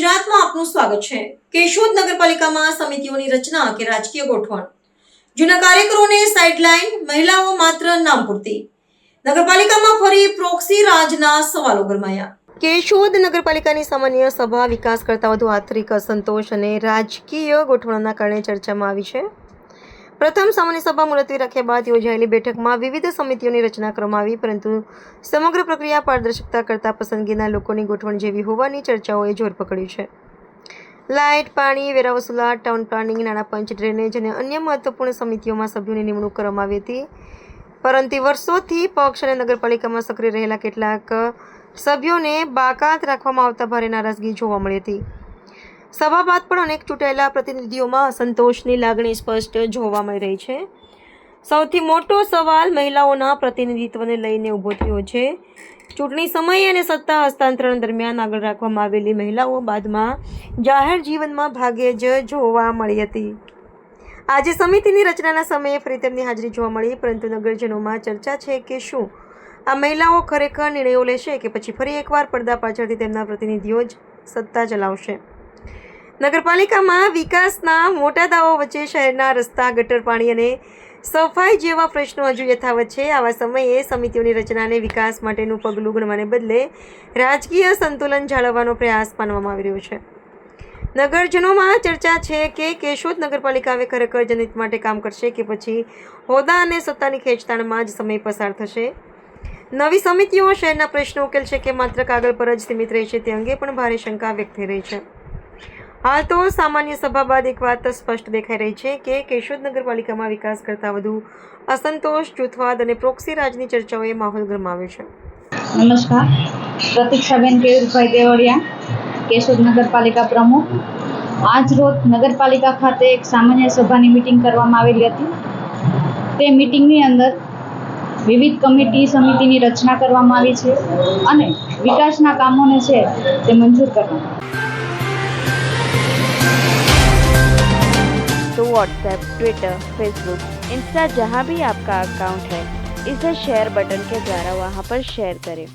ગુજરાતમાં આપનું સ્વાગત છે। કેશોદ નગરપાલિકામાં સમિતિઓની રચના કે રાજકીય ગોઠવણ, જૂના કાર્યકરોને સાઇડલાઇન, મહિલાઓ માત્ર નામ પૂરતી। નગરપાલિકામાં ફરી પ્રોક્સી રાજના સવાલો ગરમાયા। કેશોદ નગરપાલિકાની સામાન્ય સભા વિકાસ કરતા વધુ આંતરિક અસંતોષ અને રાજકીય ગોઠવણોના કારણે ચર્ચામાં આવી છે। પ્રથમ સામાન્ય સભા મુલતવી રાખ્યા બાદ યોજાયેલી બેઠકમાં વિવિધ સમિતિઓની રચના કરવામાં આવી, પરંતુ સમગ્ર પ્રક્રિયા પારદર્શકતા કરતાં પસંદગીના લોકોની ગોઠવણ જેવી હોવાની ચર્ચાઓએ જોર પકડ્યું છે। લાઇટ, પાણી, વેરા વસૂલાત, ટાઉન પ્લાનિંગ, નાણાં પંચ, ડ્રેનેજ અને અન્ય મહત્વપૂર્ણ સમિતિઓમાં સભ્યોની નિમણૂક કરવામાં આવી હતી, પરંતુ વર્ષોથી પક્ષ અને નગરપાલિકામાં સક્રિય રહેલા કેટલાક સભ્યોને બાકાત રાખવામાં આવતા ભારે નારાજગી જોવા મળી હતી। સભા બાદ પણ અનેક ચૂંટાયેલા પ્રતિનિધિઓમાં અસંતોષની લાગણી સ્પષ્ટ જોવા મળી રહી છે। સૌથી મોટો સવાલ મહિલાઓના પ્રતિનિધિત્વને લઈને ઊભો થયો છે। ચૂંટણી સમયે અને સત્તા હસ્તાંતરણ દરમિયાન આગળ રાખવામાં આવેલી મહિલાઓ બાદમાં જાહેર જીવનમાં ભાગ્યે જ જોવા મળી હતી। આજે સમિતિની રચનાના સમયે ફરી તેમની હાજરી જોવા મળી, પરંતુ નગરજનોમાં ચર્ચા છે કે શું આ મહિલાઓ ખરેખર નિર્ણયો લેશે કે પછી ફરી એકવાર પડદા પાછળથી તેમના પ્રતિનિધિઓ જ સત્તા ચલાવશે। નગરપાલિકામાં વિકાસના મોટા દાવો વચ્ચે શહેરના રસ્તા, ગટર, પાણી અને સફાઈ જેવા પ્રશ્નો હજુ યથાવત છે। આવા સમયે સમિતિઓની રચનાને વિકાસ માટેનું પગલું ગણવાને બદલે રાજકીય સંતુલન જાળવવાનો પ્રયાસ માનવામાં આવી રહ્યો છે। નગરજનોમાં ચર્ચા છે કે કેશોદ નગરપાલિકા હવે ખરેખર જનહિત માટે કામ કરશે કે પછી હોદ્દા અને સત્તાની ખેંચતાણમાં જ સમય પસાર થશે। નવી સમિતિઓ શહેરના પ્રશ્નો ઉકેલશે કે માત્ર કાગળ પર જ સીમિત રહેશે, તે અંગે પણ ભારે શંકા વ્યક્ત થઈ રહી છે। હાલ તો સામાન્ય સભા બાદ એક વાત સ્પષ્ટ દેખાઈ રહી છે કે કેશોદ નગરપાલિકામાં વિકાસ કરતાં વધુ અસંતોષ, જૂથવાદ અને પ્રોક્સી રાજની ચર્ચાઓએ માહોલ ગરમાવ્યો છે। નમસ્કાર, પ્રતીક્ષાબેન કેયુરભાઈ દેવળિયા, કેશોદ નગરપાલિકા પ્રમુખ। આજ રોજ નગરપાલિકા ખાતે એક સામાન્ય સભાની મિટિંગ કરવામાં આવેલી હતી। તે મિટિંગની અંદર વિવિધ કમિટી, સમિતિની રચના કરવામાં આવી છે અને વિકાસના કામોને છે તે મંજૂર કરવામાં। तो व्हाट्सएप, ट्विटर, फेसबुक, इंस्टा जहाँ भी आपका अकाउंट है, इसे शेयर बटन के द्वारा वहाँ पर शेयर करें।